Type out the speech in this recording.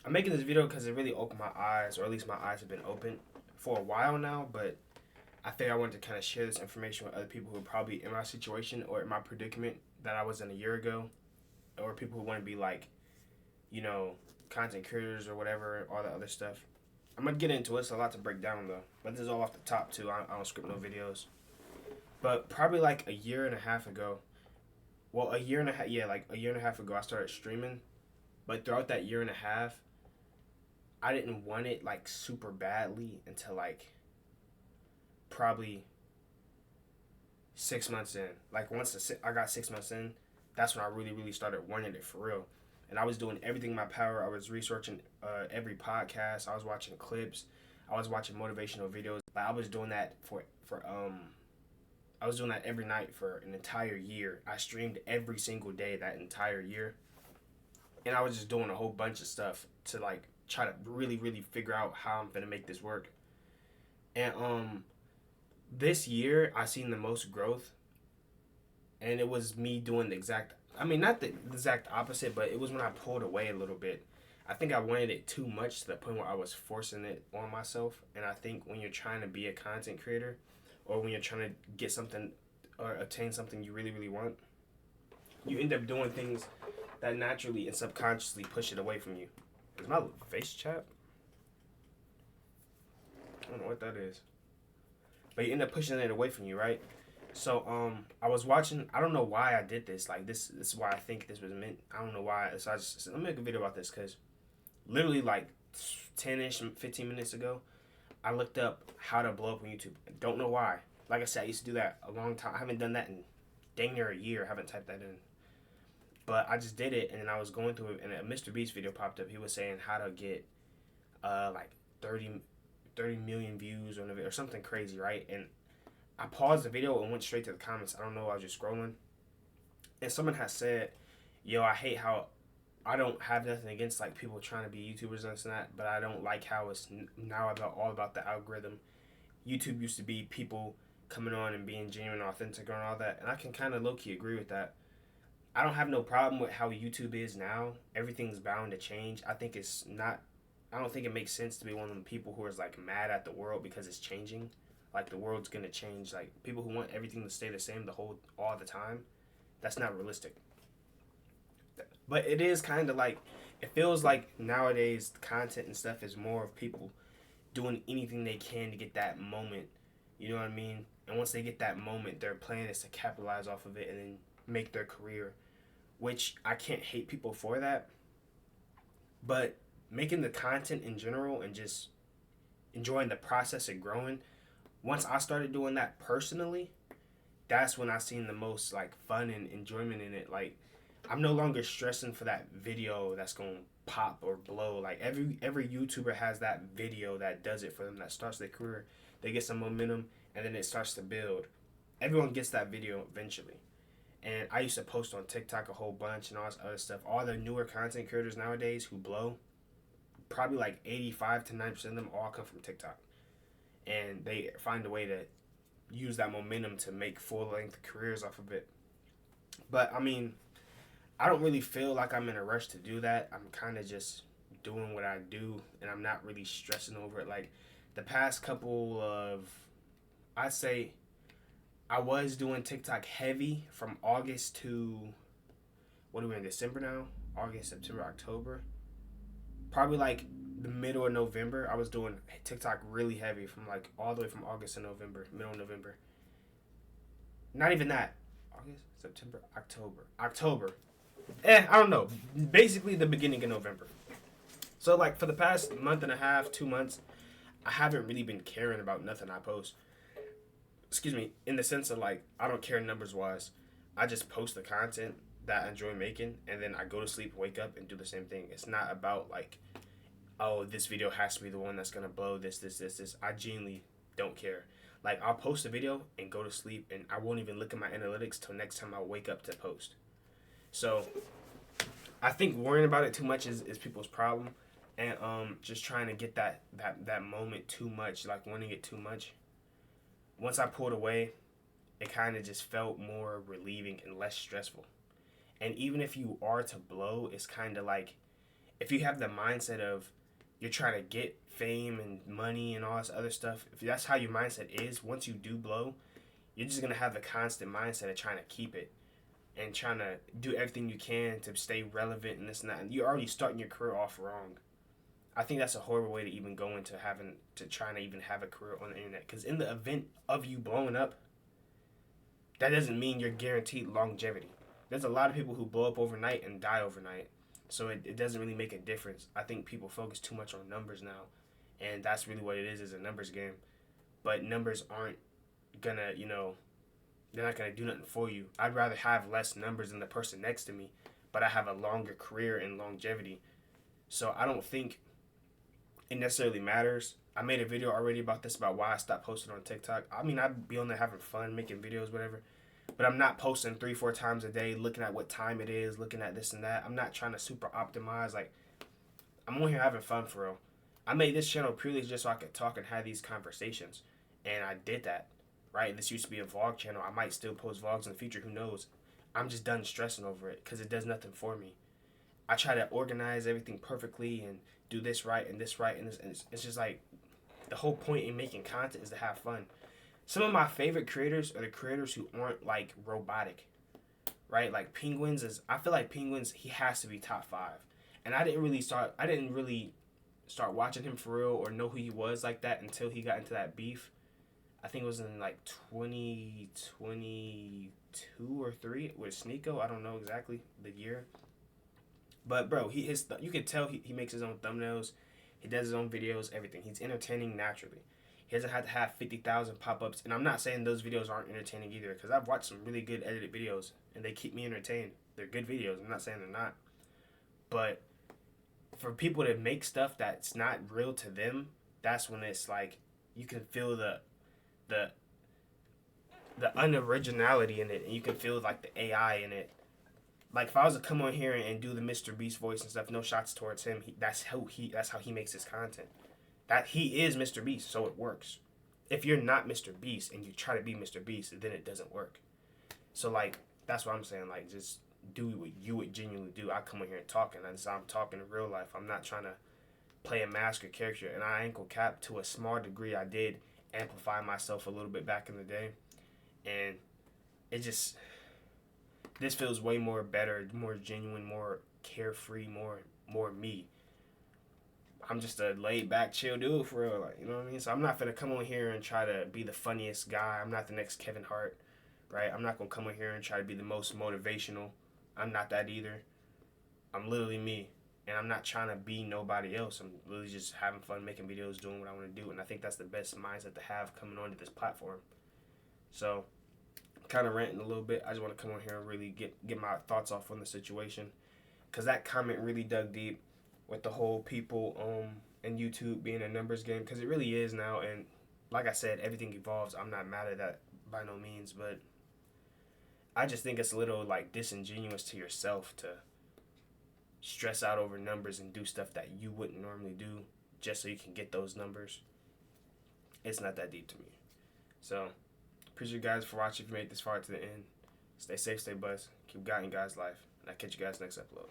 I'm making this video because it really opened my eyes, or at least my eyes have been open for a while now, but I think I wanted to kind of share this information with other people who are probably in my situation or in my predicament that I was in a year ago, or people who want to be like, you know, content creators or whatever, all the other stuff. I'm gonna get into it. It's a lot to break down though, but this is all off the top too. I don't script no videos. But probably like a year and a half ago, well, a year and a half, yeah, like a year and a half ago, I started streaming. But throughout that year and a half, I didn't want it like super badly until like probably 6 months in. Like once I got 6 months in, that's when I really started wanting it for real. And I was doing everything in my power. I was researching every podcast. I was watching clips. I was watching motivational videos. Like I was doing that I was doing that every night for an entire year. I streamed every single day that entire year. And I was just doing a whole bunch of stuff to like try to really figure out how I'm gonna make this work. And this year I seen the most growth, and it was me doing the exact, I mean, not the exact opposite, but it was when I pulled away a little bit. I think I wanted it too much to the point where I was forcing it on myself. And I think when you're trying to be a content creator, or when you're trying to get something or attain something you really want, you end up doing things that naturally and subconsciously push it away from you. Is my face chapped? I don't know what that is. But you end up pushing it away from you, right? So I was watching. I don't know why I did this. Like this is why I think this was meant. I don't know why. So I just said, let me make a video about this because literally like 10ish, 15 minutes ago, I looked up how to blow up on YouTube. Don't know why. Like I said, I used to do that a long time. I haven't done that in dang near a year. I haven't typed that in. But I just did it, and then I was going through it, and a Mr. Beast video popped up. He was saying how to get like 30 million views on the video or something crazy, right? And I paused the video and went straight to the comments. I don't know. I was just scrolling, and someone has said, "Yo, I hate how I don't have nothing against like people trying to be YouTubers and this and that, but I don't like how it's now all about the algorithm. YouTube used to be people coming on and being genuine, authentic, and all that, and I can kind of low key agree with that. I don't have no problem with how YouTube is now. Everything's bound to change. I think it's not. I don't think it makes sense to be one of the people who is like mad at the world because it's changing. Like the world's gonna change. Like people who want everything to stay the same the whole all the time. That's not realistic. But it is kind of like it feels like nowadays content and stuff is more of people doing anything they can to get that moment. You know what I mean? And once they get that moment, their plan is to capitalize off of it and then make their career. Which I can't hate people for that. But making the content in general and just enjoying the process of growing, once I started doing that personally, that's when I seen the most like fun and enjoyment in it. Like I'm no longer stressing for that video that's gonna pop or blow. Like every YouTuber has that video that does it for them, that starts their career. They get some momentum and then it starts to build. Everyone gets that video eventually. And I used to post on TikTok a whole bunch and all this other stuff. All the newer content creators nowadays who blow, probably like 85 to 90% of them all come from TikTok. And they find a way to use that momentum to make full length careers off of it. But I mean, I don't really feel like I'm in a rush to do that. I'm kind of just doing what I do, and I'm not really stressing over it. Like the past couple of, I'd say, I was doing TikTok heavy from August to, what are we in, December now? August, September, October. Probably like the middle of November, I was doing TikTok really heavy from like all the way from August to November, middle of November. Not even that. August, September, October. I don't know. Basically the beginning of November. So like for the past month and a half, 2 months, I haven't really been caring about nothing I post. Excuse me, in the sense of like, I don't care numbers wise. I just post the content that I enjoy making, and then I go to sleep, wake up, and do the same thing. It's not about like, oh, this video has to be the one that's gonna blow this. I genuinely don't care. Like, I'll post a video and go to sleep, and I won't even look at my analytics till next time I wake up to post. So, I think worrying about it too much is people's problem, and just trying to get that moment too much, like wanting it too much. Once I pulled away, it kind of just felt more relieving and less stressful. And even if you are to blow, it's kind of like, if you have the mindset of you're trying to get fame and money and all this other stuff, if that's how your mindset is, once you do blow, you're just gonna have the constant mindset of trying to keep it and trying to do everything you can to stay relevant and this and that. And you're already starting your career off wrong. I think that's a horrible way to even go into trying to even have a career on the internet. Because in the event of you blowing up, that doesn't mean you're guaranteed longevity. There's a lot of people who blow up overnight and die overnight. So it doesn't really make a difference. I think people focus too much on numbers now. And that's really what it is a numbers game. But numbers aren't gonna, they're not gonna do nothing for you. I'd rather have less numbers than the person next to me, but I have a longer career and longevity. So I don't think it necessarily matters. I made a video already about this, about why I stopped posting on TikTok. I mean, I'd be on there having fun, making videos, whatever. But I'm not posting 3-4 times a day, looking at what time it is, looking at this and that. I'm not trying to super optimize. Like, I'm on here having fun for real. I made this channel purely just so I could talk and have these conversations. And I did that, right? This used to be a vlog channel. I might still post vlogs in the future. Who knows? I'm just done stressing over it because it does nothing for me. I try to organize everything perfectly and do this right and this right. And it's just like the whole point in making content is to have fun. Some of my favorite creators are the creators who aren't like robotic, right? Like I feel like Penguins, he has to be top 5. And I didn't really start watching him for real or know who he was like that until he got into that beef. I think it was in like 2022 or 3 with Sneeko. I don't know exactly the year. But bro, you can tell he makes his own thumbnails. He does his own videos, everything. He's entertaining naturally. He doesn't have to have 50,000 pop-ups. And I'm not saying those videos aren't entertaining either, because I've watched some really good edited videos, and they keep me entertained. They're good videos. I'm not saying they're not. But for people to make stuff that's not real to them, that's when it's like you can feel the unoriginality in it, and you can feel like the AI in it. Like if I was to come on here and do the Mr. Beast voice and stuff, no shots towards him. That's how he makes his content. That he is Mr. Beast, so it works. If you're not Mr. Beast and you try to be Mr. Beast, then it doesn't work. So like that's what I'm saying. Like just do what you would genuinely do. I come on here and talk, and I'm talking in real life. I'm not trying to play a mask or character. And I ankle cap to a small degree. I did amplify myself a little bit back in the day, and this feels way more better, more genuine, more carefree, more me. I'm just a laid back, chill dude for real, like, you know what I mean? So I'm not gonna come on here and try to be the funniest guy. I'm not the next Kevin Hart, right? I'm not gonna come on here and try to be the most motivational. I'm not that either. I'm literally me, and I'm not trying to be nobody else. I'm literally just having fun, making videos, doing what I want to do, and I think that's the best mindset to have coming onto this platform. So, kind of ranting a little bit. I just want to come on here and really get my thoughts off on the situation, because that comment really dug deep with the whole people and YouTube being a numbers game, because it really is now. And like I said, everything evolves. I'm not mad at that by no means, but I just think it's a little like disingenuous to yourself to stress out over numbers and do stuff that you wouldn't normally do just so you can get those numbers. It's not that deep to me. So appreciate you guys for watching. If you made it this far to the end, stay safe, stay blessed, keep guiding God's life, and I'll catch you guys next upload.